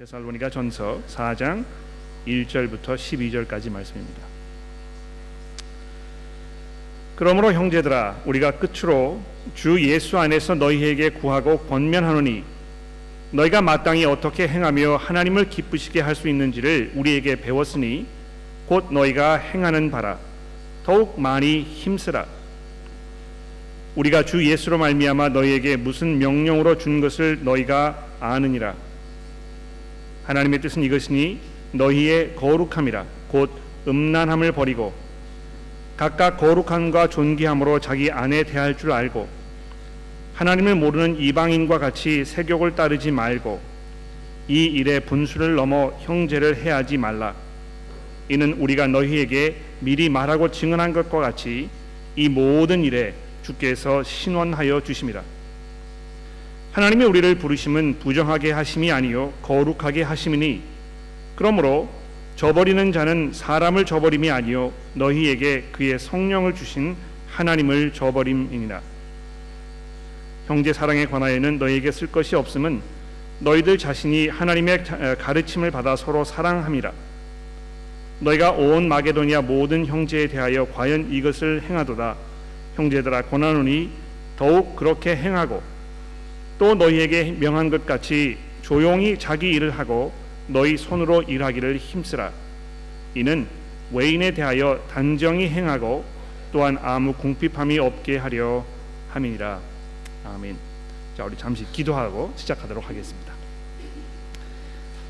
데살로니가 전서 4장 1절부터 12절까지 말씀입니다. 그러므로 형제들아, 우리가 끝으로 주 예수 안에서 너희에게 구하고 권면하노니, 너희가 마땅히 어떻게 행하며 하나님을 기쁘시게 할 수 있는지를 우리에게 배웠으니 곧 너희가 행하는 바라 더욱 많이 힘쓰라. 우리가 주 예수로 말미암아 너희에게 무슨 명령으로 준 것을 너희가 아느니라. 하나님의 뜻은 이것이니 너희의 거룩함이라. 곧 음란함을 버리고 각각 거룩함과 존귀함으로 자기 아내 대할 줄 알고, 하나님을 모르는 이방인과 같이 세욕을 따르지 말고 이 일의 분수를 넘어 형제를 해하지 말라. 이는 우리가 너희에게 미리 말하고 증언한 것과 같이 이 모든 일에 주께서 신원하여 주심이라. 하나님이 우리를 부르심은 부정하게 하심이 아니요 거룩하게 하심이니, 그러므로 저버리는 자는 사람을 저버림이 아니요 너희에게 그의 성령을 주신 하나님을 저버림이니라. 형제 사랑에 관하여는 너희에게 쓸 것이 없음은 너희들 자신이 하나님의 가르침을 받아 서로 사랑함이라. 너희가 온 마게도니아 모든 형제에 대하여 과연 이것을 행하도다. 형제들아, 권하노니 더욱 그렇게 행하고, 또 너희에게 명한 것 같이 조용히 자기 일을 하고 너희 손으로 일하기를 힘쓰라. 이는 외인에 대하여 단정히 행하고 또한 아무 궁핍함이 없게 하려 함이니라. 아멘. 자, 우리 잠시 기도하고 시작하도록 하겠습니다.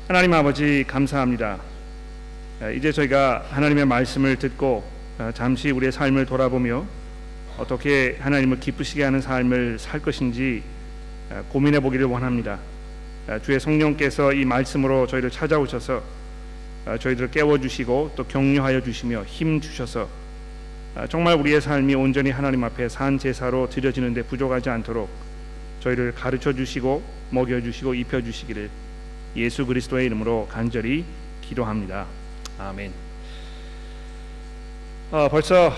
하나님 아버지, 감사합니다. 이제 저희가 하나님의 말씀을 듣고 잠시 우리의 삶을 돌아보며 어떻게 하나님을 기쁘시게 하는 삶을 살 것인지 고민해 보기를 원합니다. 주의 성령께서 이 말씀으로 저희를 찾아오셔서 저희들을 깨워주시고 또 격려하여 주시며 힘 주셔서 정말 우리의 삶이 온전히 하나님 앞에 산 제사로 드려지는 데 부족하지 않도록 저희를 가르쳐 주시고 먹여 주시고 입혀 주시기를 예수 그리스도의 이름으로 간절히 기도합니다. 아멘. 벌써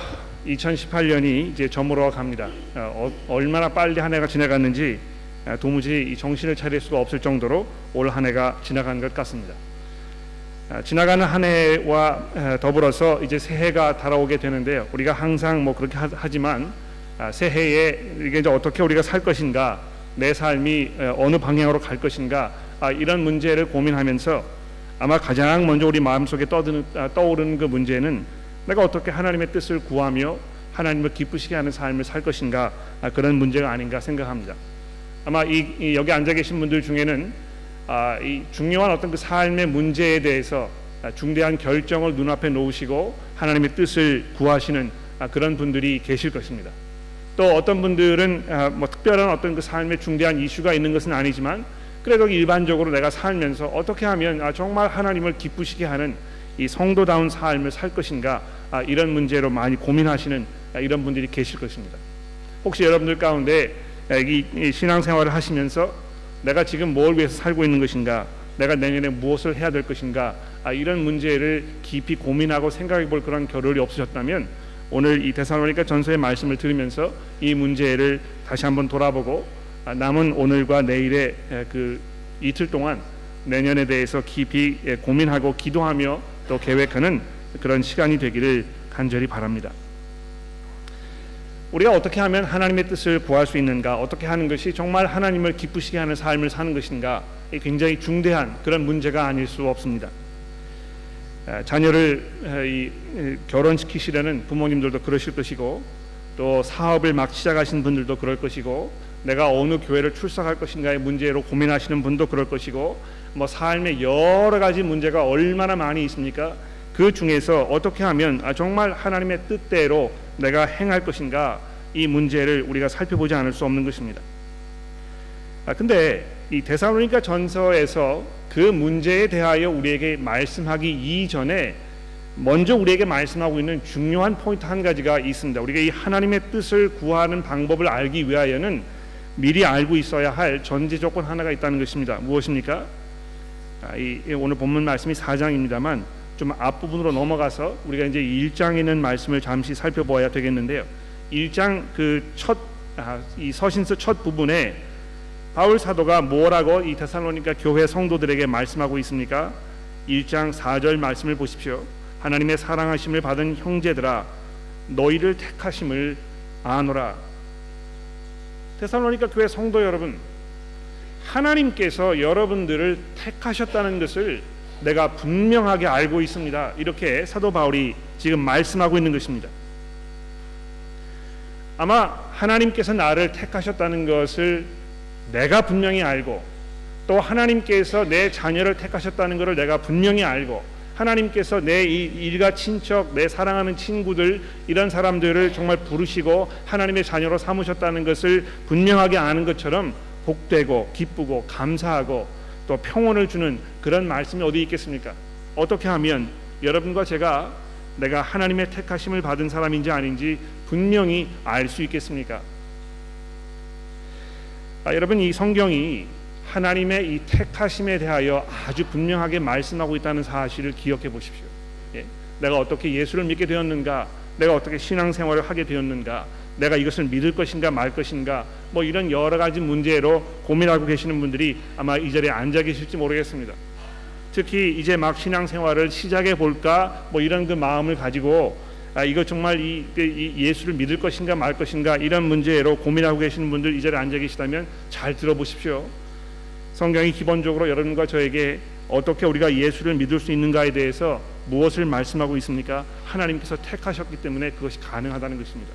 2018년이 이제 저물어 갑니다. 얼마나 빨리 한 해가 지나갔는지 도무지 정신을 차릴 수가 없을 정도로 올 한 해가 지나간 것 같습니다. 지나가는 한 해와 더불어서 이제 새해가 달아오게 되는데요. 우리가 항상 뭐 그렇게 하지만 새해에 이게 이제 어떻게 우리가 살 것인가, 내 삶이 어느 방향으로 갈 것인가, 이런 문제를 고민하면서 아마 가장 먼저 우리 마음속에 떠오르는 그 문제는 내가 어떻게 하나님의 뜻을 구하며 하나님을 기쁘시게 하는 삶을 살 것인가, 그런 문제가 아닌가 생각합니다. 아마 여기 앉아 계신 분들 중에는 이 중요한 어떤 그 삶의 문제에 대해서 중대한 결정을 눈앞에 놓으시고 하나님의 뜻을 구하시는 그런 분들이 계실 것입니다. 또 어떤 분들은 뭐 특별한 어떤 그 삶의 중대한 이슈가 있는 것은 아니지만 그래도 일반적으로 내가 살면서 어떻게 하면 정말 하나님을 기쁘시게 하는 이 성도다운 삶을 살 것인가, 이런 문제로 많이 고민하시는 이런 분들이 계실 것입니다. 혹시 여러분들 가운데 이 신앙생활을 하시면서 내가 지금 뭘 위해서 살고 있는 것인가, 내가 내년에 무엇을 해야 될 것인가, 이런 문제를 깊이 고민하고 생각해 볼 그런 겨를이 없으셨다면 오늘 이 데살로니가 전서의 말씀을 들으면서 이 문제를 다시 한번 돌아보고 남은 오늘과 내일의 그 이틀 동안 내년에 대해서 깊이 고민하고 기도하며 또 계획하는 그런 시간이 되기를 간절히 바랍니다. 우리가 어떻게 하면 하나님의 뜻을 구할 수 있는가, 어떻게 하는 것이 정말 하나님을 기쁘시게 하는 삶을 사는 것인가, 굉장히 중대한 그런 문제가 아닐 수 없습니다. 자녀를 결혼시키시려는 부모님들도 그러실 것이고, 또 사업을 막 시작하신 분들도 그럴 것이고, 내가 어느 교회를 출석할 것인가의 문제로 고민하시는 분도 그럴 것이고, 뭐 삶의 여러 가지 문제가 얼마나 많이 있습니까? 그 중에서 어떻게 하면 정말 하나님의 뜻대로 내가 행할 것인가, 이 문제를 우리가 살펴보지 않을 수 없는 것입니다. 근데 이 데살로니가 전서에서 그 문제에 대하여 우리에게 말씀하기 이전에 먼저 우리에게 말씀하고 있는 중요한 포인트 한 가지가 있습니다. 우리가 이 하나님의 뜻을 구하는 방법을 알기 위하여는 미리 알고 있어야 할 전제 조건 하나가 있다는 것입니다. 무엇입니까? 오늘 본문 말씀이 4장입니다만 좀 앞부분으로 넘어가서 우리가 이제 1장에 있는 말씀을 잠시 살펴보아야 되겠는데요. 1장 이 서신서 첫 부분에 바울 사도가 뭐라고 이 데살로니가 교회 성도들에게 말씀하고 있습니까? 1장 4절 말씀을 보십시오. 하나님의 사랑하심을 받은 형제들아 너희를 택하심을 아노라. 데살로니가 교회 성도 여러분, 하나님께서 여러분들을 택하셨다는 것을 내가 분명하게 알고 있습니다. 이렇게 사도 바울이 지금 말씀하고 있는 것입니다. 아마 하나님께서 나를 택하셨다는 것을 내가 분명히 알고, 또 하나님께서 내 자녀를 택하셨다는 것을 내가 분명히 알고, 하나님께서 내 일가 친척, 내 사랑하는 친구들, 이런 사람들을 정말 부르시고 하나님의 자녀로 삼으셨다는 것을 분명하게 아는 것처럼 복되고 기쁘고 감사하고 또 평온을 주는 그런 말씀이 어디 있겠습니까? 어떻게 하면 여러분과 제가 내가 하나님의 택하심을 받은 사람인지 아닌지 분명히 알 수 있겠습니까? 여러분, 이 성경이 하나님의 이 택하심에 대하여 아주 분명하게 말씀하고 있다는 사실을 기억해 보십시오. 내가 어떻게 예수를 믿게 되었는가, 내가 어떻게 신앙생활을 하게 되었는가, 내가 이것을 믿을 것인가 말 것인가, 뭐 이런 여러 가지 문제로 고민하고 계시는 분들이 아마 이 자리에 앉아 계실지 모르겠습니다. 특히 이제 막 신앙생활을 시작해 볼까 뭐 이런 그 마음을 가지고 이거 정말 이 예수를 믿을 것인가 말 것인가 이런 문제로 고민하고 계시는 분들 이 자리에 앉아 계시다면 잘 들어보십시오. 성경이 기본적으로 여러분과 저에게 어떻게 우리가 예수를 믿을 수 있는가에 대해서 무엇을 말씀하고 있습니까? 하나님께서 택하셨기 때문에 그것이 가능하다는 것입니다.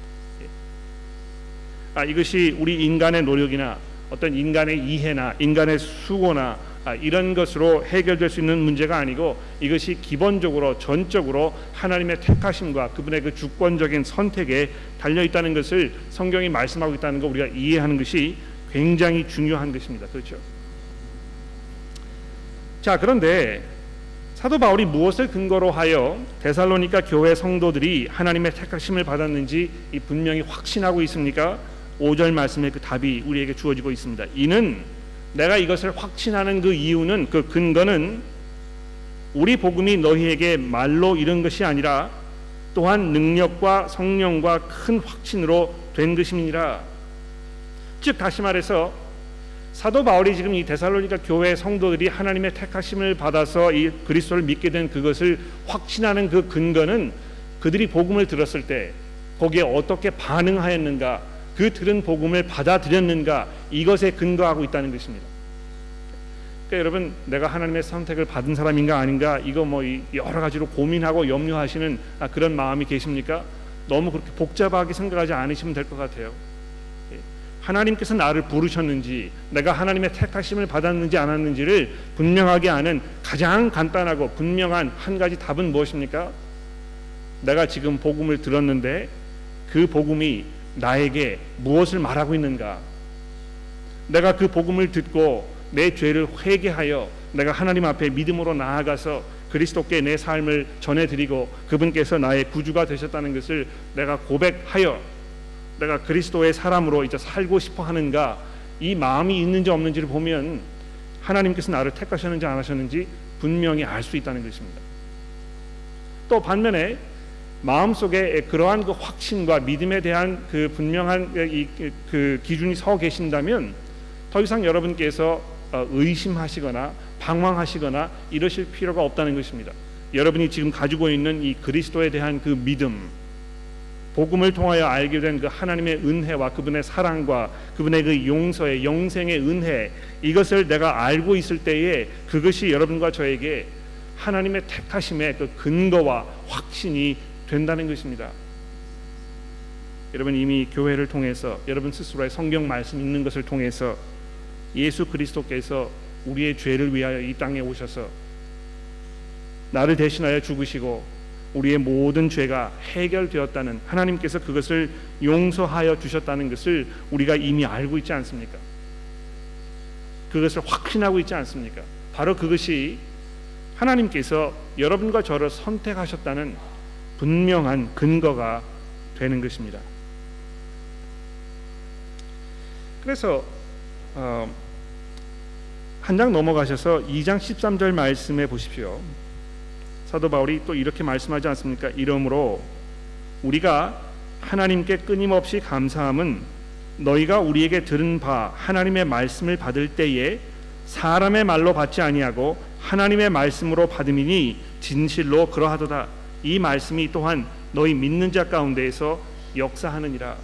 이것이 우리 인간의 노력이나 어떤 인간의 이해나 인간의 수고나 이런 것으로 해결될 수 있는 문제가 아니고, 이것이 기본적으로 전적으로 하나님의 택하심과 그분의 그 주권적인 선택에 달려 있다는 것을 성경이 말씀하고 있다는 거 우리가 이해하는 것이 굉장히 중요한 것입니다. 그렇죠? 자, 그런데 사도 바울이 무엇을 근거로 하여 데살로니가 교회 성도들이 하나님의 택하심을 받았는지 분명히 확신하고 있습니까? 5절 말씀의 그 답이 우리에게 주어지고 있습니다. 이는, 내가 이것을 확신하는 그 이유는, 그 근거는 우리 복음이 너희에게 말로 이른 것이 아니라 또한 능력과 성령과 큰 확신으로 된 것임이니라. 즉 다시 말해서 사도 바울이 지금 이 데살로니가 교회 성도들이 하나님의 택하심을 받아서 이 그리스도를 믿게 된 그것을 확신하는 그 근거는 그들이 복음을 들었을 때 거기에 어떻게 반응하였는가, 그 들은 복음을 받아들였는가, 이것에 근거하고 있다는 것입니다. 그러니까 여러분, 내가 하나님의 선택을 받은 사람인가 아닌가, 이거 뭐 여러 가지로 고민하고 염려하시는 그런 마음이 계십니까? 너무 그렇게 복잡하게 생각하지 않으시면 될 것 같아요. 하나님께서 나를 부르셨는지, 내가 하나님의 택하심을 받았는지 않았는지를 분명하게 아는 가장 간단하고 분명한 한 가지 답은 무엇입니까? 내가 지금 복음을 들었는데 그 복음이 나에게 무엇을 말하고 있는가? 내가 그 복음을 듣고 내 죄를 회개하여 내가 하나님 앞에 믿음으로 나아가서 그리스도께 내 삶을 전해드리고 그분께서 나의 구주가 되셨다는 것을 내가 고백하여 내가 그리스도의 사람으로 이제 살고 싶어 하는가, 이 마음이 있는지 없는지를 보면 하나님께서 나를 택하셨는지 안 하셨는지 분명히 알 수 있다는 것입니다. 또 반면에 마음속에 그러한 그 확신과 믿음에 대한 그 분명한 그 기준이 서 계신다면 더 이상 여러분께서 의심하시거나 방황하시거나 이러실 필요가 없다는 것입니다. 여러분이 지금 가지고 있는 이 그리스도에 대한 그 믿음, 복음을 통하여 알게 된 그 하나님의 은혜와 그분의 사랑과 그분의 그 용서의 영생의 은혜, 이것을 내가 알고 있을 때에 그것이 여러분과 저에게 하나님의 택하심의 그 근거와 확신이 된다는 것입니다. 여러분, 이미 교회를 통해서 여러분 스스로의 성경 말씀 읽는 것을 통해서 예수 그리스도께서 우리의 죄를 위하여 이 땅에 오셔서 나를 대신하여 죽으시고 우리의 모든 죄가 해결되었다는, 하나님께서 그것을 용서하여 주셨다는 것을 우리가 이미 알고 있지 않습니까? 그것을 확신하고 있지 않습니까? 바로 그것이 하나님께서 여러분과 저를 선택하셨다는 분명한 근거가 되는 것입니다. 그래서 한 장 넘어가셔서 2장 13절 말씀해 보십시오. 사도 바울이 또 이렇게 말씀하지 않습니까? 이러므로 우리가 하나님께 끊임없이 감사함은 너희가 우리에게 들은 바 하나님의 말씀을 받을 때에 사람의 말로 받지 아니하고 하나님의 말씀으로 받음이니 진실로 그러하도다. 이 말씀이 또한 너희 믿는 자 가운데에서 역사하느니라.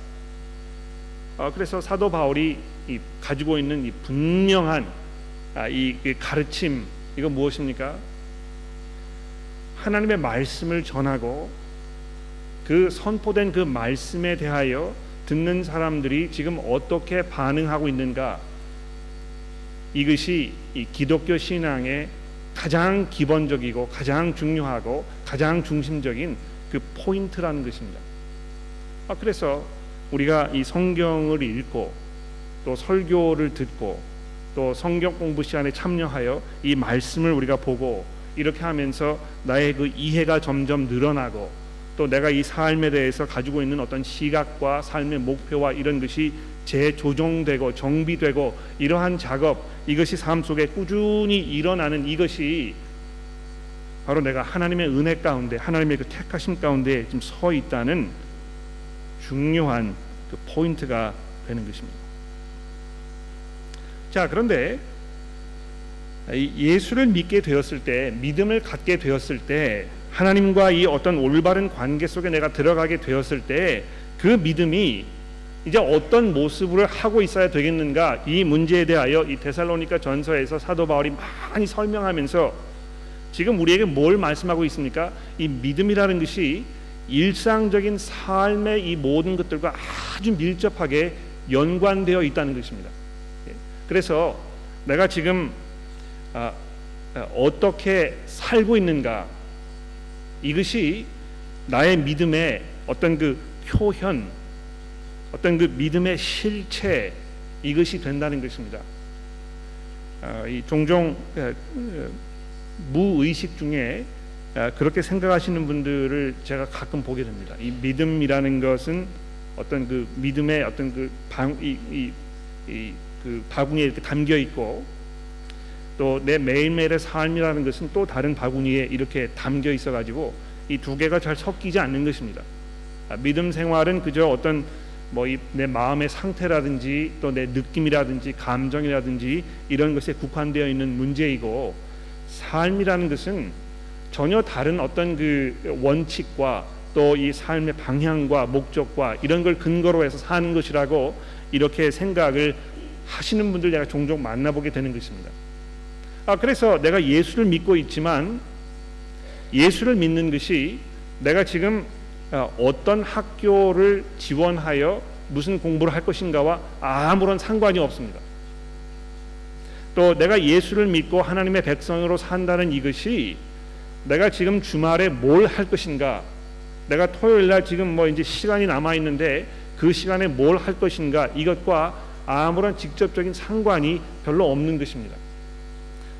그래서 사도 바울이 가지고 있는 이 분명한 이 가르침, 이거 무엇입니까? 하나님의 말씀을 전하고 그 선포된 그 말씀에 대하여 듣는 사람들이 지금 어떻게 반응하고 있는가, 이것이 이 기독교 신앙의 가장 기본적이고 가장 중요하고 가장 중심적인 그 포인트라는 것입니다. 그래서 우리가 이 성경을 읽고 또 설교를 듣고 또 성경 공부 시간에 참여하여 이 말씀을 우리가 보고 이렇게 하면서 나의 그 이해가 점점 늘어나고 또 내가 이 삶에 대해서 가지고 있는 어떤 시각과 삶의 목표와 이런 것이 재조정되고 정비되고 이러한 작업, 이것이 삶 속에 꾸준히 일어나는 이것이 바로 내가 하나님의 은혜 가운데, 하나님의 그 택하심 가운데 지금 서 있다는 중요한 그 포인트가 되는 것입니다. 자, 그런데 예수를 믿게 되었을 때, 믿음을 갖게 되었을 때, 하나님과 이 어떤 올바른 관계 속에 내가 들어가게 되었을 때 그 믿음이 이제 어떤 모습을 하고 있어야 되겠는가, 이 문제에 대하여 이 데살로니가 전서에서 사도 바울이 많이 설명하면서 지금 우리에게 뭘 말씀하고 있습니까? 이 믿음이라는 것이 일상적인 삶의 이 모든 것들과 아주 밀접하게 연관되어 있다는 것입니다. 그래서 내가 지금 어떻게 살고 있는가, 이것이 나의 믿음의 어떤 그 표현, 어떤 그 믿음의 실체, 이것이 된다는 것입니다. 종종 무의식 중에 그렇게 생각하시는 분들을 제가 가끔 보게 됩니다. 이 믿음이라는 것은 어떤 그 믿음의 어떤 그 바구니에 이렇게 담겨 있고 또 내 매일매일의 삶이라는 것은 또 다른 바구니에 이렇게 담겨 있어 가지고 이 두 개가 잘 섞이지 않는 것입니다. 믿음 생활은 그저 어떤 내 마음의 상태라든지 또 내 느낌이라든지 감정이라든지 이런 것에 국한되어 있는 문제이고, 삶이라는 것은 전혀 다른 어떤 그 원칙과 또 이 삶의 방향과 목적과 이런 걸 근거로 해서 사는 것이라고 이렇게 생각을 하시는 분들 내가 종종 만나보게 되는 것입니다. 그래서 내가 예수를 믿고 있지만 예수를 믿는 것이 내가 지금 어떤 학교를 지원하여 무슨 공부를 할 것인가와 아무런 상관이 없습니다. 또 내가 예수를 믿고 하나님의 백성으로 산다는 이것이 내가 지금 주말에 뭘 할 것인가, 내가 토요일 날 지금 이제 시간이 남아 있는데 그 시간에 뭘 할 것인가, 이것과 아무런 직접적인 상관이 별로 없는 것입니다.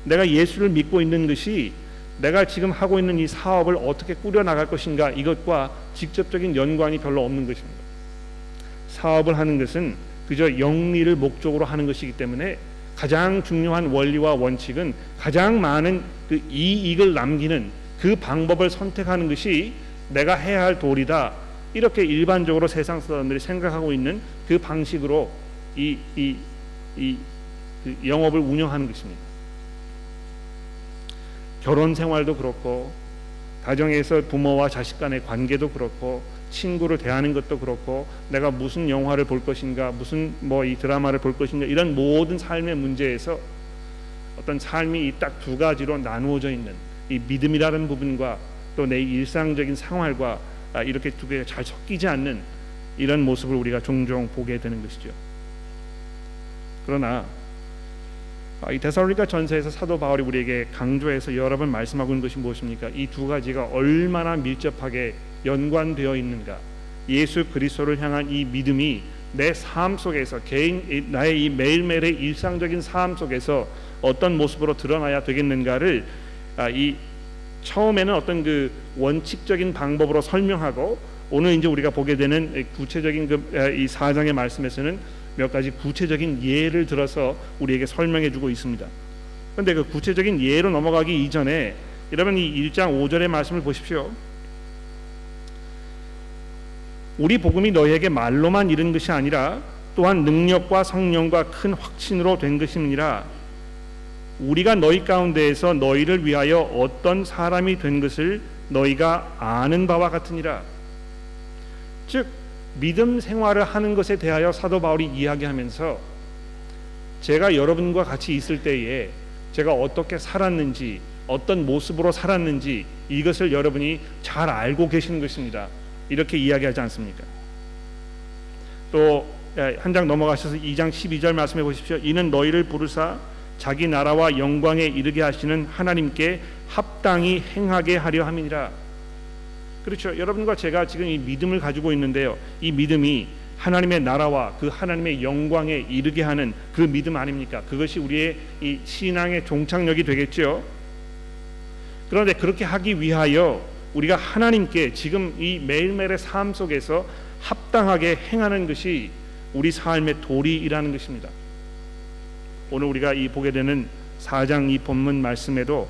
내가 예수를 믿고 있는 것이 내가 지금 하고 있는 이 사업을 어떻게 꾸려나갈 것인가, 이것과 직접적인 연관이 별로 없는 것입니다. 사업을 하는 것은 그저 영리를 목적으로 하는 것이기 때문에 가장 중요한 원리와 원칙은 가장 많은 그 이익을 남기는 그 방법을 선택하는 것이 내가 해야 할 도리다, 이렇게 일반적으로 세상 사람들이 생각하고 있는 그 방식으로 이 영업을 운영하는 것입니다. 결혼 생활도 그렇고 가정에서 부모와 자식 간의 관계도 그렇고 친구를 대하는 것도 그렇고 내가 무슨 영화를 볼 것인가, 무슨 이 드라마를 볼 것인가, 이런 모든 삶의 문제에서 어떤 삶이 딱 두 가지로 나누어져 있는 이 믿음이라는 부분과 또 내 일상적인 생활과 이렇게 두 개가 잘 섞이지 않는 이런 모습을 우리가 종종 보게 되는 것이죠. 그러나 이 데살로니가 전서에서 사도 바울이 우리에게 강조해서 여러 번 말씀하고 있는 것이 무엇입니까? 이 두 가지가 얼마나 밀접하게 연관되어 있는가, 예수 그리스도를 향한 이 믿음이 내 삶 속에서 나의 이 매일매일의 일상적인 삶 속에서 어떤 모습으로 드러나야 되겠는가를 이 처음에는 어떤 그 원칙적인 방법으로 설명하고, 오늘 이제 우리가 보게 되는 구체적인 이 4장의 말씀에서는 몇 가지 구체적인 예를 들어서 우리에게 설명해주고 있습니다. 그런데 그 구체적인 예로 넘어가기 이전에 여러분 이 1장 5절의 말씀을 보십시오. 우리 복음이 너희에게 말로만 이른 것이 아니라 또한 능력과 성령과 큰 확신으로 된 것임이니라. 우리가 너희 가운데에서 너희를 위하여 어떤 사람이 된 것을 너희가 아는 바와 같으니라. 즉 믿음 생활을 하는 것에 대하여 사도 바울이 이야기하면서 제가 여러분과 같이 있을 때에 제가 어떻게 살았는지, 어떤 모습으로 살았는지 이것을 여러분이 잘 알고 계시는 것입니다. 이렇게 이야기하지 않습니까? 또 한 장 넘어가셔서 2장 12절 말씀해 보십시오. 이는 너희를 부르사 자기 나라와 영광에 이르게 하시는 하나님께 합당히 행하게 하려 함이니라. 그렇죠. 여러분과 제가 지금 이 믿음을 가지고 있는데요. 이 믿음이 하나님의 나라와 그 하나님의 영광에 이르게 하는 그 믿음 아닙니까? 그것이 우리의 이 신앙의 종착역이 되겠죠. 그런데 그렇게 하기 위하여 우리가 하나님께 지금 이 매일매일의 삶 속에서 합당하게 행하는 것이 우리 삶의 도리이라는 것입니다. 오늘 우리가 이 보게 되는 4장 이 본문 말씀에도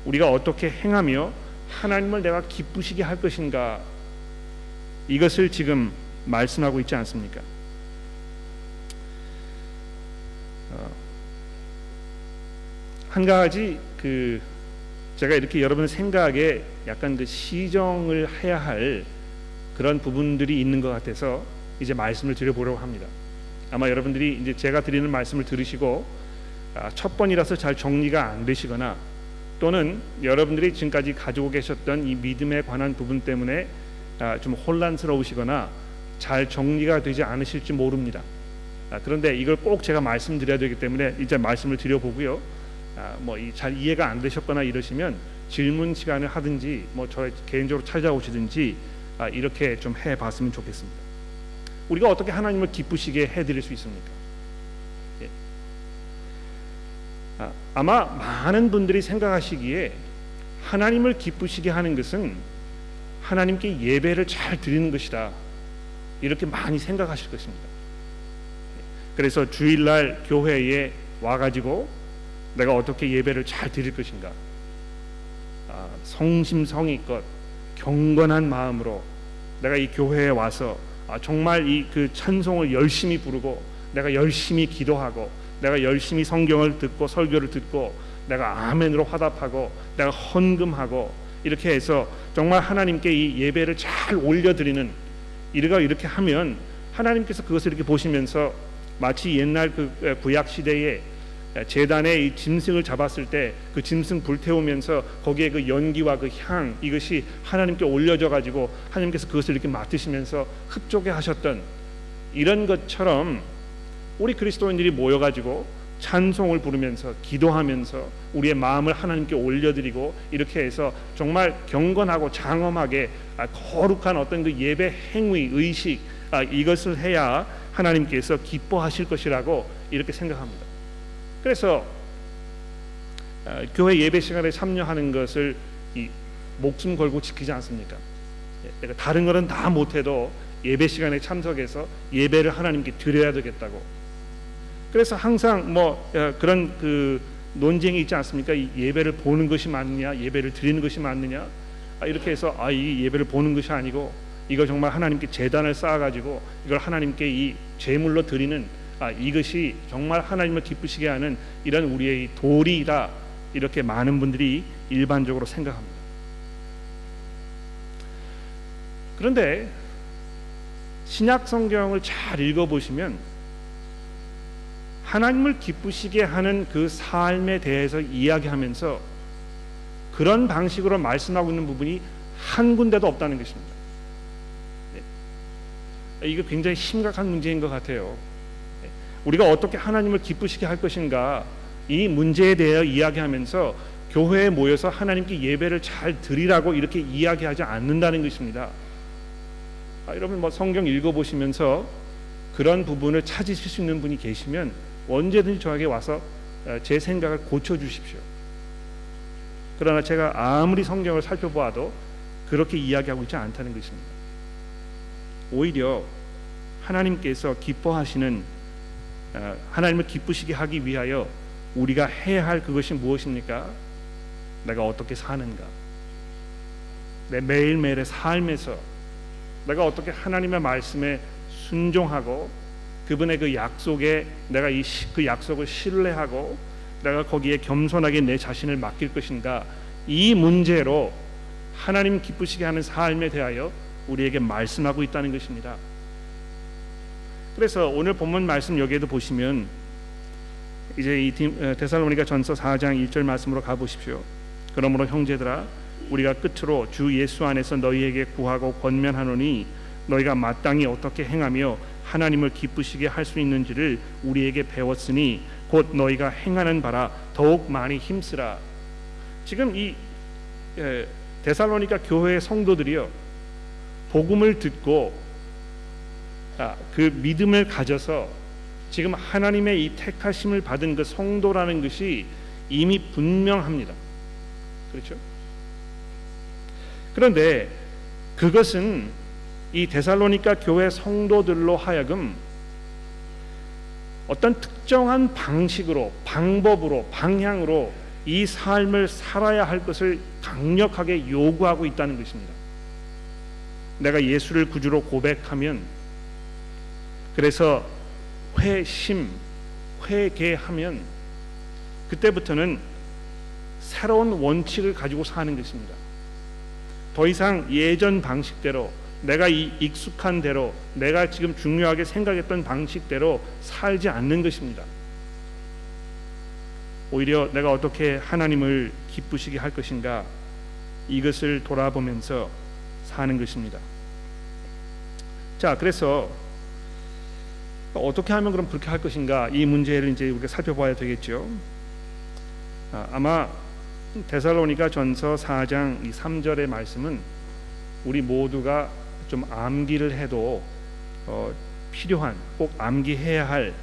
우리가 어떻게 행하며 하나님을 내가 기쁘시게 할 것인가, 이것을 지금 말씀하고 있지 않습니까? 한 가지 제가 이렇게 여러분 생각에 약간 시정을 해야 할 그런 부분들이 있는 것 같아서 이제 말씀을 드려보려고 합니다. 아마 여러분들이 이제 제가 드리는 말씀을 들으시고 첫 번이라서 잘 정리가 안 되시거나 또는 여러분들이 지금까지 가지고 계셨던 이 믿음에 관한 부분 때문에 좀 혼란스러우시거나 잘 정리가 되지 않으실지 모릅니다. 그런데 이걸 꼭 제가 말씀드려야 되기 때문에 이제 말씀을 드려보고요. 잘 이해가 안 되셨거나 이러시면 질문 시간을 하든지 저 개인적으로 찾아오시든지 이렇게 좀 해봤으면 좋겠습니다. 우리가 어떻게 하나님을 기쁘시게 해드릴 수 있습니까? 예. 아마 많은 분들이 생각하시기에 하나님을 기쁘시게 하는 것은 하나님께 예배를 잘 드리는 것이다, 이렇게 많이 생각하실 것입니다. 그래서 주일날 교회에 와가지고 내가 어떻게 예배를 잘 드릴 것인가, 성심성의껏 경건한 마음으로 내가 이 교회에 와서 정말 이 찬송을 열심히 부르고 내가 열심히 기도하고 내가 열심히 성경을 듣고 설교를 듣고 내가 아멘으로 화답하고 내가 헌금하고 이렇게 해서 정말 하나님께 이 예배를 잘 올려드리는, 이렇게 하면 하나님께서 그것을 이렇게 보시면서 마치 옛날 구약 시대에 제단에 이 짐승을 잡았을 때 그 짐승 불태우면서 거기에 그 연기와 그 향, 이것이 하나님께 올려져 가지고 하나님께서 그것을 이렇게 맡으시면서 흡족해 하셨던 이런 것처럼 우리 그리스도인들이 모여 가지고 찬송을 부르면서 기도하면서 우리의 마음을 하나님께 올려드리고 이렇게 해서 정말 경건하고 장엄하게 거룩한 어떤 그 예배 행위, 의식, 이것을 해야 하나님께서 기뻐하실 것이라고 이렇게 생각합니다. 그래서 교회 예배 시간에 참여하는 것을 목숨 걸고 지키지 않습니까? 내가 다른 거는 다 못해도 예배 시간에 참석해서 예배를 하나님께 드려야 되겠다고. 그래서 항상 그런 논쟁이 있지 않습니까? 이 예배를 보는 것이 맞느냐, 예배를 드리는 것이 맞느냐, 이렇게 해서 이 예배를 보는 것이 아니고 이거 정말 하나님께 제단을 쌓아가지고 이걸 하나님께 이 제물로 드리는 이것이 정말 하나님을 기쁘시게 하는 이런 우리의 도리이다, 이렇게 많은 분들이 일반적으로 생각합니다. 그런데 신약 성경을 잘 읽어보시면 하나님을 기쁘시게 하는 그 삶에 대해서 이야기하면서 그런 방식으로 말씀하고 있는 부분이 한 군데도 없다는 것입니다. 이거 굉장히 심각한 문제인 것 같아요. 우리가 어떻게 하나님을 기쁘시게 할 것인가, 이 문제에 대해 이야기하면서 교회에 모여서 하나님께 예배를 잘 드리라고 이렇게 이야기하지 않는다는 것입니다. 여러분 성경 읽어보시면서 그런 부분을 찾으실 수 있는 분이 계시면 언제든지 저에게 와서 제 생각을 고쳐주십시오. 그러나 제가 아무리 성경을 살펴보아도 그렇게 이야기하고 있지 않다는 것입니다. 오히려 하나님께서 기뻐하시는, 하나님을 기쁘시게 하기 위하여 우리가 해야 할 그것이 무엇입니까? 내가 어떻게 사는가, 내 매일매일의 삶에서 내가 어떻게 하나님의 말씀에 순종하고 그분의 그 약속에 내가 그 약속을 신뢰하고 내가 거기에 겸손하게 내 자신을 맡길 것인가, 이 문제로 하나님 기쁘시게 하는 삶에 대하여 우리에게 말씀하고 있다는 것입니다. 그래서 오늘 본문 말씀 여기에도 보시면 이제 이 데살로니가 전서 4장 1절 말씀으로 가보십시오. 그러므로 형제들아 우리가 끝으로 주 예수 안에서 너희에게 구하고 권면하노니 너희가 마땅히 어떻게 행하며 하나님을 기쁘시게 할 수 있는지를 우리에게 배웠으니 곧 너희가 행하는 바라 더욱 많이 힘쓰라. 지금 이 데살로니가 교회의 성도들이요, 복음을 듣고 그 믿음을 가져서 지금 하나님의 이 택하심을 받은 그 성도라는 것이 이미 분명합니다. 그렇죠? 그런데 그것은 이 데살로니가 교회 성도들로 하여금 어떤 특정한 방식으로, 방법으로, 방향으로 이 삶을 살아야 할 것을 강력하게 요구하고 있다는 것입니다. 내가 예수를 구주로 고백하면, 그래서 회개하면 그때부터는 새로운 원칙을 가지고 사는 것입니다. 더 이상 예전 방식대로, 내가 익숙한 대로, 내가 지금 중요하게 생각했던 방식대로 살지 않는 것입니다. 오히려 내가 어떻게 하나님을 기쁘시게 할 것인가, 이것을 돌아보면서 사는 것입니다. 자, 그래서 어떻게 하면 그럼 그렇게 할 것인가, 이 문제를 이제 우리가 살펴봐야 되겠죠. 아마 데살로니가 전서 4장 3절의 말씀은 우리 모두가 좀 암기를 해도 필요한, 꼭 암기해야 할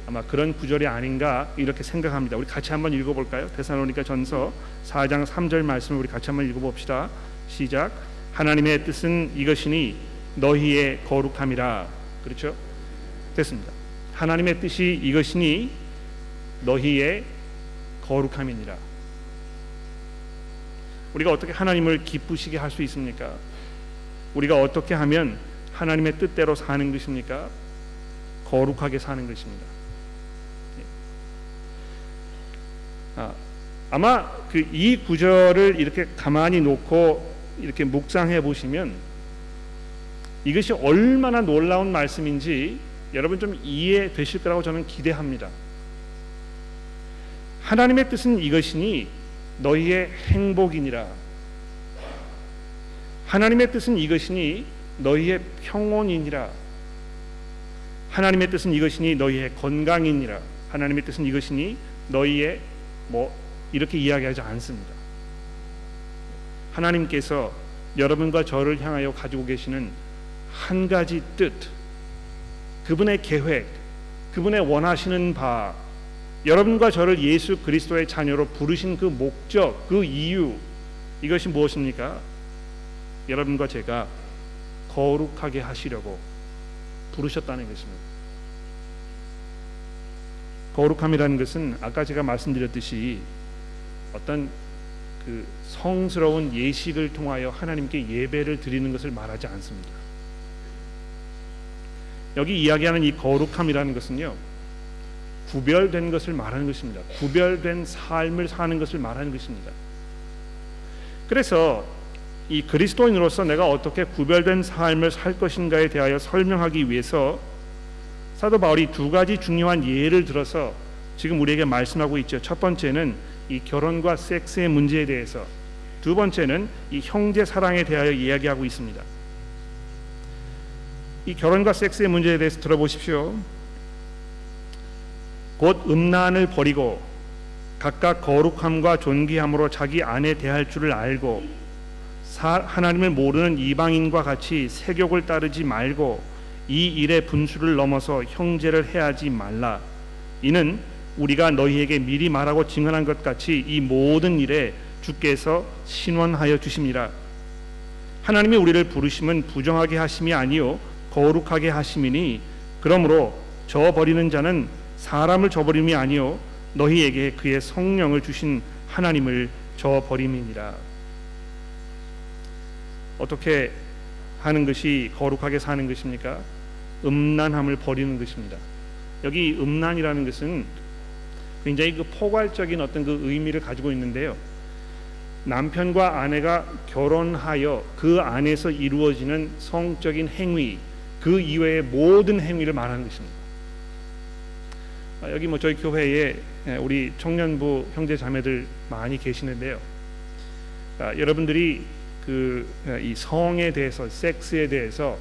아마 그런 구절이 아닌가 이렇게 생각합니다. 우리 같이 한번 읽어볼까요? 데살로니가 전서 4장 3절 말씀을 우리 같이 한번 읽어봅시다. 시작. 하나님의 뜻은 이것이니 너희의 거룩함이라. 그렇죠? 됐습니다. 하나님의 뜻이 이것이니 너희의 거룩함이니라. 우리가 어떻게 하나님을 기쁘시게 할 수 있습니까? 우리가 어떻게 하면 하나님의 뜻대로 사는 것입니까? 거룩하게 사는 것입니다. 아마 이 구절을 이렇게 가만히 놓고 이렇게 묵상해 보시면 이것이 얼마나 놀라운 말씀인지 여러분 좀 이해되실 거라고 저는 기대합니다. 하나님의 뜻은 이것이니 너희의 행복이니라. 하나님의 뜻은 이것이니 너희의 평온이니라. 하나님의 뜻은 이것이니 너희의 건강이니라. 하나님의 뜻은 이것이니 너희의 이렇게 이야기하지 않습니다. 하나님께서 여러분과 저를 향하여 가지고 계시는 한 가지 뜻, 그분의 계획, 그분의 원하시는 바, 여러분과 저를 예수 그리스도의 자녀로 부르신 그 목적, 그 이유, 이것이 무엇입니까? 여러분과 제가 거룩하게 하시려고 부르셨다는 것입니다. 거룩함이라는 것은 아까 제가 말씀드렸듯이 어떤 그 성스러운 예식을 통하여 하나님께 예배를 드리는 것을 말하지 않습니다. 여기 이야기하는 이 거룩함이라는 것은요, 구별된 것을 말하는 것입니다. 구별된 삶을 사는 것을 말하는 것입니다. 그래서 이 그리스도인으로서 내가 어떻게 구별된 삶을 살 것인가에 대하여 설명하기 위해서 사도 바울이 두 가지 중요한 예를 들어서 지금 우리에게 말씀하고 있죠. 첫 번째는 이 결혼과 섹스의 문제에 대해서, 두 번째는 이 형제 사랑에 대하여 이야기하고 있습니다. 이 결혼과 섹스의 문제에 대해서 들어보십시오. 곧 음란을 버리고 각각 거룩함과 존귀함으로 자기 아내 대할 줄을 알고 하나님을 모르는 이방인과 같이 세욕을 따르지 말고 이 일의 분수를 넘어서 형제를 해하지 말라. 이는 우리가 너희에게 미리 말하고 증언한 것 같이 이 모든 일에 주께서 신원하여 주심이라. 하나님이 우리를 부르심은 부정하게 하심이 아니요 거룩하게 하심이니 그러므로 저버리는 자는 사람을 저버림이 아니요 너희에게 그의 성령을 주신 하나님을 저버림이니라. 어떻게 하는 것이 거룩하게 사는 것입니까? 음란함을 버리는 것입니다. 여기 음란이라는 것은 굉장히 그 포괄적인 어떤 그 의미를 가지고 있는데요. 남편과 아내가 결혼하여 그 안에서 이루어지는 성적인 행위, 그 이외의 모든 행위를 말하는 것입니다. 여기 뭐 저희 교회에 우리 청년부 형제 자매들 많이 계시는데요. 여러분들이 이 성에 대해서, 섹스에 대해서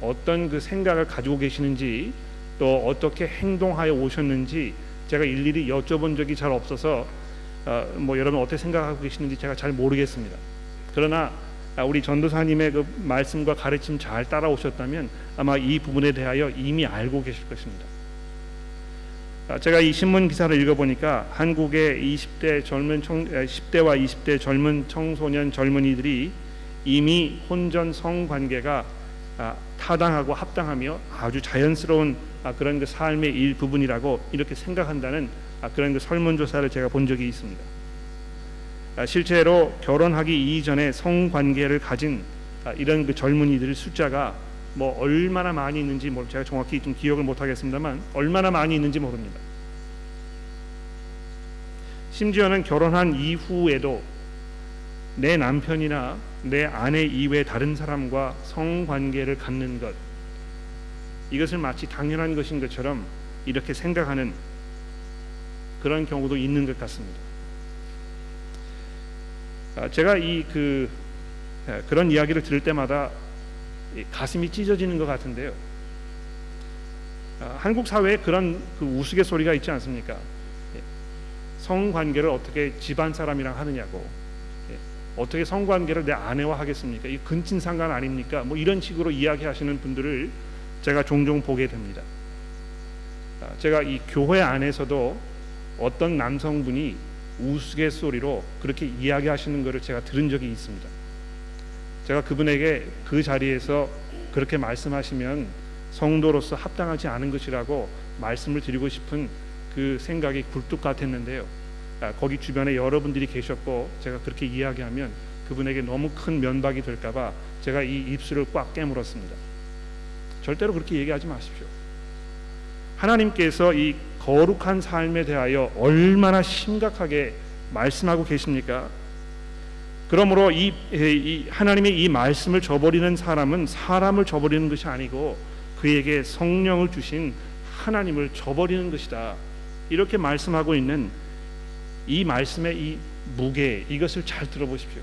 어떤 그 생각을 가지고 계시는지, 또 어떻게 행동하여 오셨는지 제가 일일이 여쭤본 적이 잘 없어서 뭐 여러분 어떻게 생각하고 계시는지 제가 잘 모르겠습니다. 그러나 우리 전도사님의 그 말씀과 가르침 잘 따라오셨다면 아마 이 부분에 대하여 이미 알고 계실 것입니다. 제가 이 신문 기사를 읽어보니까 한국의 10대와 20대 젊은 청소년 젊은이들이 이미 혼전 성관계가 타당하고 합당하며 아주 자연스러운 그런 그 삶의 일부분이라고 이렇게 생각한다는 그런 그 설문조사를 제가 본 적이 있습니다. 실제로 결혼하기 이전에 성관계를 가진 이런 그 젊은이들 숫자가 뭐 얼마나 많이 있는지 제가 정확히 좀 기억을 못하겠습니다만 얼마나 많이 있는지 모릅니다. 심지어는 결혼한 이후에도 내 남편이나 내 아내 이외 다른 사람과 성관계를 갖는 것, 이것을 마치 당연한 것인 것처럼 이렇게 생각하는 그런 경우도 있는 것 같습니다. 제가 그런 이야기를 들을 때마다 가슴이 찢어지는 것 같은데요. 한국 사회에 그런 그 우스갯소리가 있지 않습니까? 성관계를 어떻게 집안 사람이랑 하느냐고, 어떻게 성관계를 내 아내와 하겠습니까? 이 근친상간 아닙니까? 뭐 이런 식으로 이야기하시는 분들을 제가 종종 보게 됩니다. 제가 이 교회 안에서도 어떤 남성분이 우스갯소리로 그렇게 이야기하시는 것을 제가 들은 적이 있습니다. 제가 그분에게 그 자리에서 그렇게 말씀하시면 성도로서 합당하지 않은 것이라고 말씀을 드리고 싶은 그 생각이 굴뚝 같았는데요. 거기 주변에 여러분들이 계셨고 제가 그렇게 이야기하면 그분에게 너무 큰 면박이 될까봐 제가 이 입술을 꽉 깨물었습니다. 절대로 그렇게 얘기하지 마십시오. 하나님께서 이 거룩한 삶에 대하여 얼마나 심각하게 말씀하고 계십니까? 그러므로 이 하나님의 이 말씀을 저버리는 사람은 사람을 저버리는 것이 아니고 그에게 성령을 주신 하나님을 저버리는 것이다. 이렇게 말씀하고 있는 이 말씀의 이 무게, 이것을 잘 들어보십시오.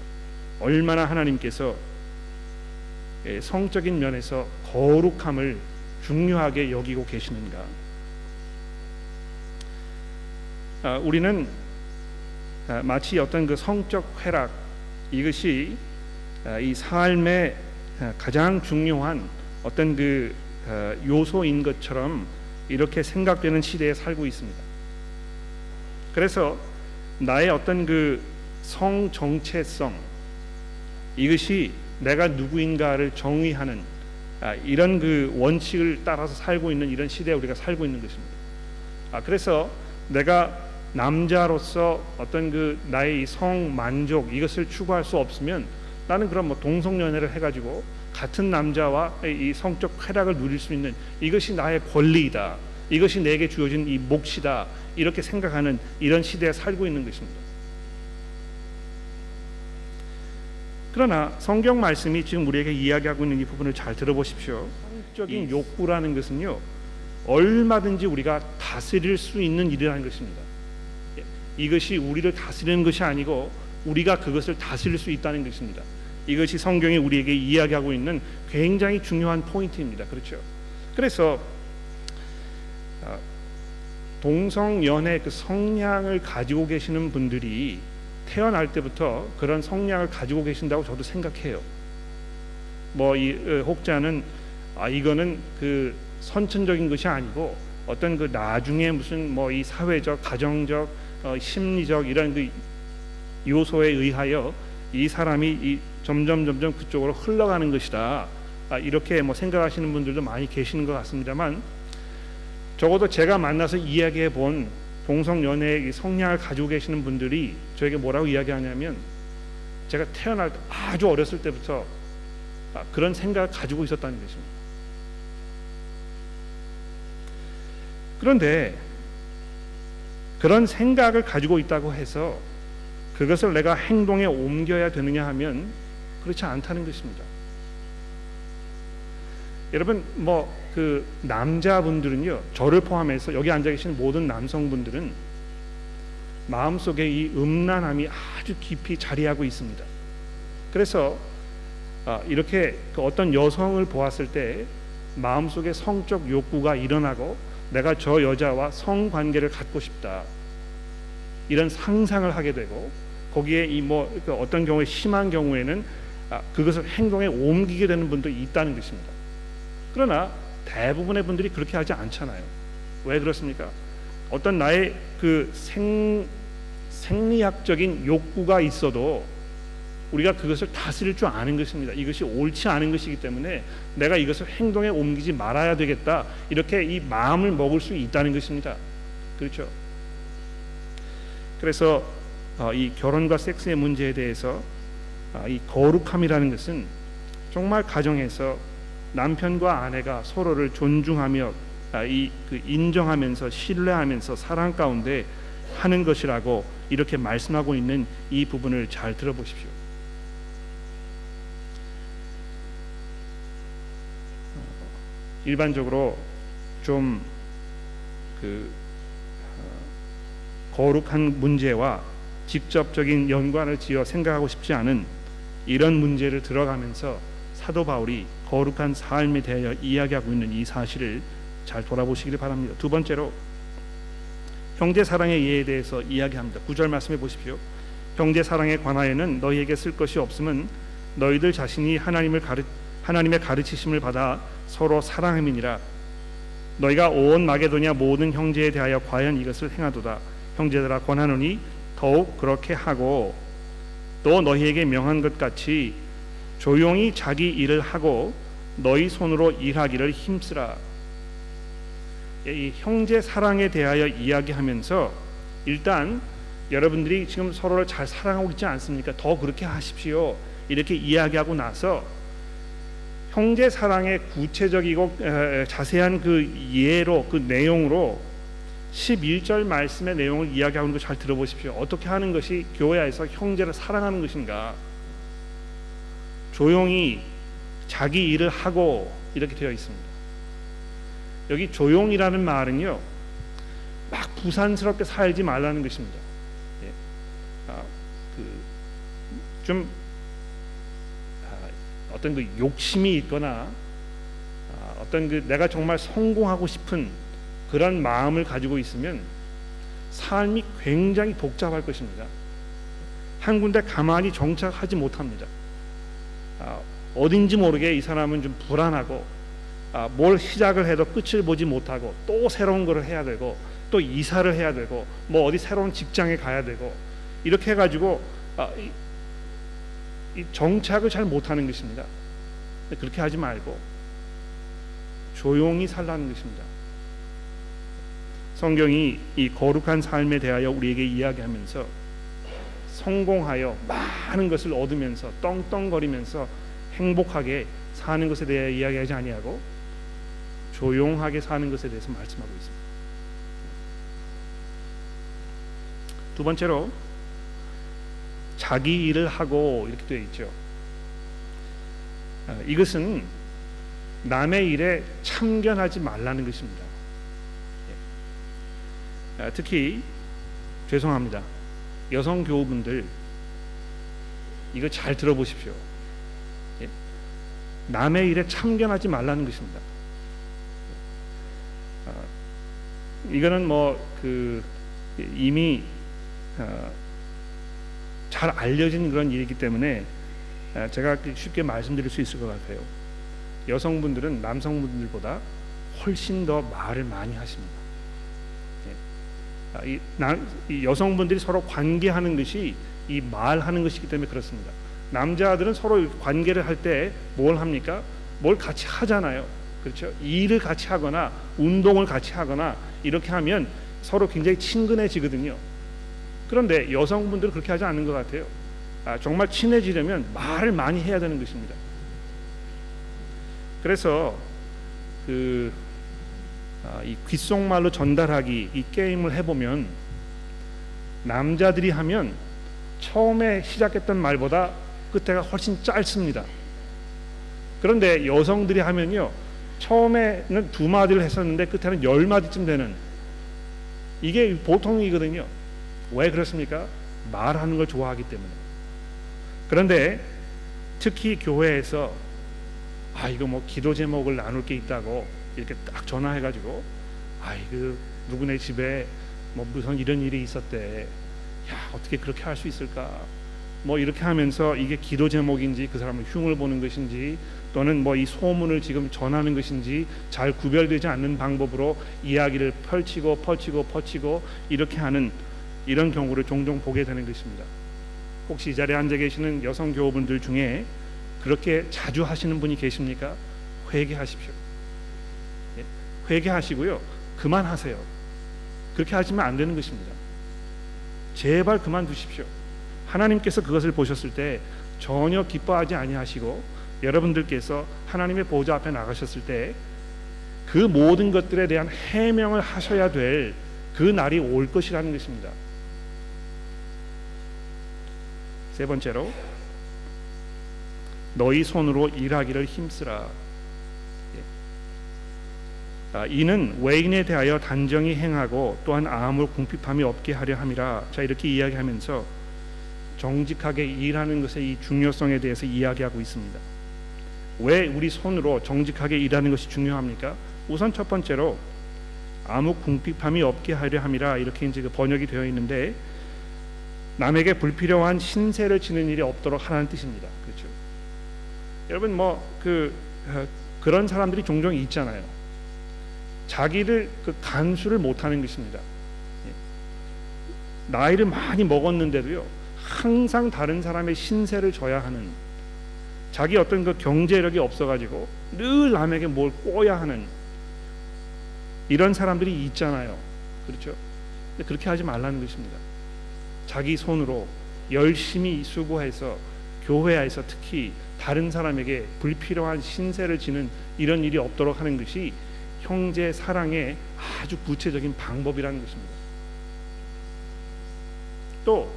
얼마나 하나님께서 성적인 면에서 거룩함을 중요하게 여기고 계시는가. 우리는 마치 어떤 그 성적 쾌락, 이것이 이 삶의 가장 중요한 어떤 그 요소인 것처럼 이렇게 생각되는 시대에 살고 있습니다. 그래서 나의 어떤 그 성 정체성, 이것이 내가 누구인가를 정의하는 이런 그 원칙을 따라서 살고 있는 이런 시대에 우리가 살고 있는 것입니다. 그래서 내가 남자로서 어떤 그 나의 성 만족, 이것을 추구할 수 없으면 나는 그럼 뭐 동성연애를 해가지고 같은 남자와 이 성적 쾌락을 누릴 수 있는, 이것이 나의 권리이다, 이것이 내게 주어진 이 몫이다, 이렇게 생각하는 이런 시대에 살고 있는 것입니다. 그러나 성경 말씀이 지금 우리에게 이야기하고 있는 이 부분을 잘 들어보십시오. 성적인 욕구라는 것은요, 얼마든지 우리가 다스릴 수 있는 일이라는 것입니다. 이것이 우리를 다스리는 것이 아니고 우리가 그것을 다스릴 수 있다는 것입니다. 이것이 성경이 우리에게 이야기하고 있는 굉장히 중요한 포인트입니다. 그렇죠? 그래서 동성연애 그 성향을 가지고 계시는 분들이 태어날 때부터 그런 성향을 가지고 계신다고 저도 생각해요. 뭐 이 혹자는 이거는 그 선천적인 것이 아니고 어떤 그 나중에 무슨 뭐 이 사회적, 가정적, 심리적 이런 그 요소에 의하여 이 사람이 점점 그쪽으로 흘러가는 것이다. 이렇게 뭐 생각하시는 분들도 많이 계시는 것 같습니다만, 적어도 제가 만나서 이야기해 본 동성연애의 성향을 가지고 계시는 분들이 저에게 뭐라고 이야기하냐면, 제가 태어날 때 아주 어렸을 때부터 그런 생각을 가지고 있었다는 것입니다. 그런데 그런 생각을 가지고 있다고 해서 그것을 내가 행동에 옮겨야 되느냐 하면 그렇지 않다는 것입니다. 여러분 그 남자분들은요, 저를 포함해서 여기 앉아 계신 모든 남성분들은 마음속에 이 음란함이 아주 깊이 자리하고 있습니다. 그래서 이렇게 그 어떤 여성을 보았을 때 마음속에 성적 욕구가 일어나고 내가 저 여자와 성관계를 갖고 싶다, 이런 상상을 하게 되고, 거기에 그 어떤 경우에 심한 경우에는 그것을 행동에 옮기게 되는 분도 있다는 것입니다. 그러나 대부분의 분들이 그렇게 하지 않잖아요. 왜 그렇습니까? 어떤 나의 그 생리학적인 욕구가 있어도 우리가 그것을 다스릴 줄 아는 것입니다. 이것이 옳지 않은 것이기 때문에 내가 이것을 행동에 옮기지 말아야 되겠다, 이렇게 이 마음을 먹을 수 있다는 것입니다. 그렇죠? 그래서 이 결혼과 섹스의 문제에 대해서 이 거룩함이라는 것은 정말 가정에서 남편과 아내가 서로를 존중하며 인정하면서 신뢰하면서 사랑 가운데 하는 것이라고 이렇게 말씀하고 있는 이 부분을 잘 들어보십시오. 일반적으로 좀 거룩한 문제와 직접적인 연관을 지어 생각하고 싶지 않은 이런 문제를 들어가면서 사도 바울이 거룩한 삶에 대하여 이야기하고 있는 이 사실을 잘 돌아보시기를 바랍니다. 두 번째로 형제 사랑의 예에 대해서 이야기합니다. 9절 말씀해 보십시오. 형제 사랑에 관하여는 너희에게 쓸 것이 없음은 너희들 자신이 하나님의 가르치심을 받아 서로 사랑함이니라. 너희가 온 마게도냐 모든 형제에 대하여 과연 이것을 행하도다. 형제들아 권하노니 더욱 그렇게 하고, 또 너희에게 명한 것 같이 조용히 자기 일을 하고 너희 손으로 일하기를 힘쓰라. 이 형제 사랑에 대하여 이야기하면서 일단 여러분들이 지금 서로를 잘 사랑하고 있지 않습니까? 더 그렇게 하십시오, 이렇게 이야기하고 나서 형제 사랑의 구체적이고 자세한 그 예로, 그 내용으로 11절 말씀의 내용을 이야기하는 거 잘 들어보십시오. 어떻게 하는 것이 교회에서 형제를 사랑하는 것인가? 조용히 자기 일을 하고, 이렇게 되어 있습니다. 여기 조용이라는 말은요, 막 부산스럽게 살지 말라는 것입니다. 좀 어떤 그 욕심이 있거나 어떤 그 내가 정말 성공하고 싶은 그런 마음을 가지고 있으면 삶이 굉장히 복잡할 것입니다. 한 군데 가만히 정착하지 못합니다. 어딘지 모르게 이 사람은 좀 불안하고, 뭘 시작을 해도 끝을 보지 못하고 또 새로운 것을 해야 되고 또 이사를 해야 되고 어디 새로운 직장에 가야 되고, 이렇게 해가지고 이 정착을 잘 못하는 것입니다. 그렇게 하지 말고 조용히 살라는 것입니다. 성경이 이 거룩한 삶에 대하여 우리에게 이야기하면서 성공하여 많은 것을 얻으면서 떵떵거리면서 행복하게 사는 것에 대해 이야기하지 아니하고 조용하게 사는 것에 대해서 말씀하고 있습니다. 두 번째로 자기 일을 하고, 이렇게 되어 있죠. 이것은 남의 일에 참견하지 말라는 것입니다. 특히 죄송합니다, 여성 교우분들 이거 잘 들어보십시오. 남의 일에 참견하지 말라는 것입니다. 이거는 이미 잘 알려진 그런 일이기 때문에 제가 쉽게 말씀드릴 수 있을 것 같아요. 여성분들은 남성분들보다 훨씬 더 말을 많이 하십니다. 이 여성분들이 서로 관계하는 것이 이 말하는 것이기 때문에 그렇습니다. 남자들은 서로 관계를 할 때 뭘 합니까? 뭘 같이 하잖아요. 그렇죠? 일을 같이 하거나 운동을 같이 하거나 이렇게 하면 서로 굉장히 친근해지거든요. 그런데 여성분들은 그렇게 하지 않는 것 같아요. 정말 친해지려면 말을 많이 해야 되는 것입니다. 그래서 이 귓속말로 전달하기 이 게임을 해보면 남자들이 하면 처음에 시작했던 말보다 끝에가 훨씬 짧습니다. 그런데 여성들이 하면요, 처음에는 2마디를 했었는데 끝에는 10마디쯤 되는, 이게 보통이거든요. 왜 그렇습니까? 말하는 걸 좋아하기 때문에. 그런데 특히 교회에서 이거 뭐 기도 제목을 나눌 게 있다고 이렇게 딱 전화해가지고 그 누구네 집에 뭐 무슨 이런 일이 있었대. 야, 어떻게 그렇게 할 수 있을까? 뭐 이렇게 하면서 이게 기도 제목인지 그 사람을 흉을 보는 것인지 또는 뭐 이 소문을 지금 전하는 것인지 잘 구별되지 않는 방법으로 이야기를 펼치고 이렇게 하는 이런 경우를 종종 보게 되는 것입니다. 혹시 이 자리에 앉아 계시는 여성 교우분들 중에 그렇게 자주 하시는 분이 계십니까? 회개하십시오. 회개하시고요, 그만하세요. 그렇게 하시면 안 되는 것입니다. 제발 그만두십시오. 하나님께서 그것을 보셨을 때 전혀 기뻐하지 아니하시고 여러분들께서 하나님의 보좌 앞에 나가셨을 때 그 모든 것들에 대한 해명을 하셔야 될 그 날이 올 것이라는 것입니다. 세 번째로, 너희 손으로 일하기를 힘쓰라. 이는 외인에 대하여 단정히 행하고 또한 아무 궁핍함이 없게 하려 함이라. 자, 이렇게 이야기하면서 정직하게 일하는 것의 이 중요성에 대해서 이야기하고 있습니다. 왜 우리 손으로 정직하게 일하는 것이 중요합니까? 우선 첫 번째로 아무 궁핍함이 없게 하려 함이라, 이렇게 이제 번역이 되어 있는데 남에게 불필요한 신세를 지는 일이 없도록 하라는 뜻입니다. 그렇죠? 여러분 그런 사람들이 종종 있잖아요. 자기를 간수를 못하는 것입니다. 나이를 많이 먹었는데도요, 항상 다른 사람의 신세를 져야 하는, 자기 어떤 그 경제력이 없어가지고 늘 남에게 뭘 꿔야 하는 이런 사람들이 있잖아요. 그렇죠? 근데 그렇게 하지 말라는 것입니다. 자기 손으로 열심히 수고해서 교회에서 특히 다른 사람에게 불필요한 신세를 지는 이런 일이 없도록 하는 것이 형제 사랑의 아주 구체적인 방법이라는 것입니다. 또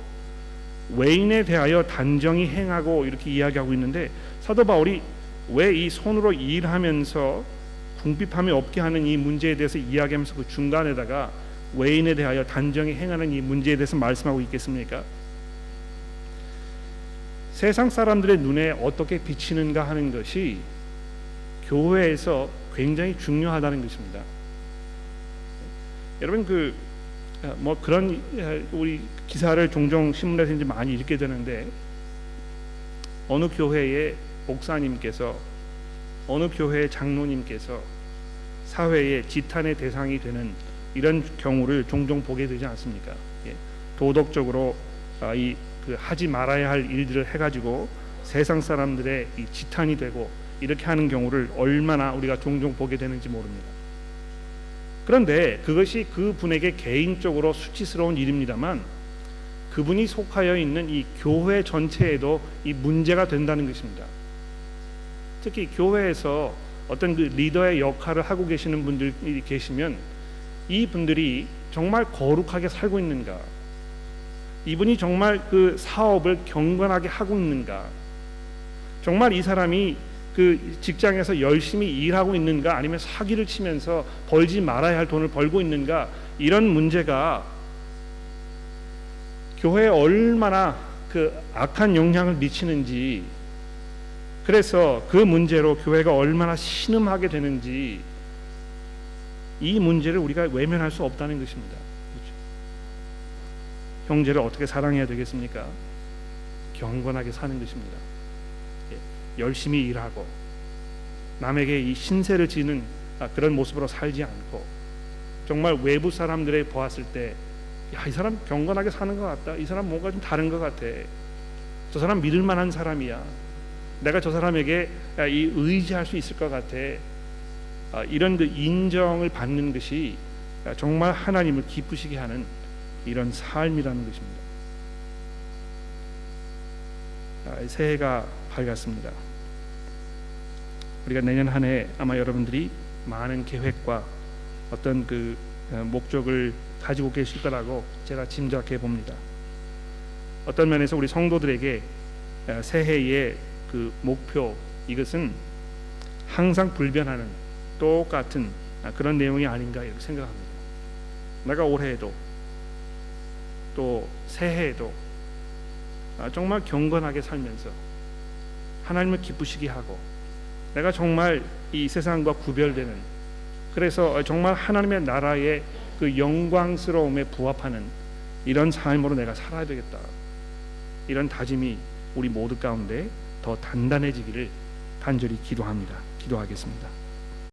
외인에 대하여 단정히 행하고 이렇게 이야기하고 있는데, 사도 바울이 왜 이 손으로 일하면서 궁핍함이 없게 하는 이 문제에 대해서 이야기하면서 그 중간에다가 외인에 대하여 단정히 행하는 이 문제에 대해서 말씀하고 있겠습니까? 세상 사람들의 눈에 어떻게 비치는가 하는 것이 교회에서 굉장히 중요하다는 것입니다. 여러분 그런 우리 기사를 종종 신문에서 이제 많이 읽게 되는데, 어느 교회의 목사님께서, 어느 교회의 장로님께서 사회의 지탄의 대상이 되는 이런 경우를 종종 보게 되지 않습니까? 도덕적으로 하지 말아야 할 일들을 해가지고 세상 사람들의 이 지탄이 되고 이렇게 하는 경우를 얼마나 우리가 종종 보게 되는지 모릅니다. 그런데 그것이 그분에게 개인적으로 수치스러운 일입니다만 그분이 속하여 있는 이 교회 전체에도 이 문제가 된다는 것입니다. 특히 교회에서 어떤 그 리더의 역할을 하고 계시는 분들이 계시면 이 분들이 정말 거룩하게 살고 있는가, 이분이 정말 그 사업을 경건하게 하고 있는가, 정말 이 사람이 그 직장에서 열심히 일하고 있는가, 아니면 사기를 치면서 벌지 말아야 할 돈을 벌고 있는가, 이런 문제가 교회에 얼마나 그 악한 영향을 미치는지, 그래서 그 문제로 교회가 얼마나 신음하게 되는지, 이 문제를 우리가 외면할 수 없다는 것입니다. 그렇죠? 형제를 어떻게 사랑해야 되겠습니까? 경건하게 사는 것입니다. 열심히 일하고 남에게 이 신세를 지는 그런 모습으로 살지 않고, 정말 외부 사람들이 보았을 때 이 사람 경건하게 사는 것 같다, 이 사람 뭔가 좀 다른 것 같아, 저 사람 믿을 만한 사람이야, 내가 저 사람에게 의지할 수 있을 것 같아, 이런 그 인정을 받는 것이 정말 하나님을 기쁘시게 하는 이런 삶이라는 것입니다. 새해가 밝았습니다. 우리가 내년 한 해 아마 여러분들이 많은 계획과 어떤 그 목적을 가지고 계실 거라고 제가 짐작해 봅니다. 어떤 면에서 우리 성도들에게 새해의 그 목표, 이것은 항상 불변하는 똑같은 그런 내용이 아닌가 이렇게 생각합니다. 내가 올해에도 또 새해에도 정말 경건하게 살면서 하나님을 기쁘시게 하고, 내가 정말 이 세상과 구별되는, 그래서 정말 하나님의 나라의 그 영광스러움에 부합하는 이런 삶으로 내가 살아야 되겠다, 이런 다짐이 우리 모두 가운데 더 단단해지기를 간절히 기도합니다. 기도하겠습니다.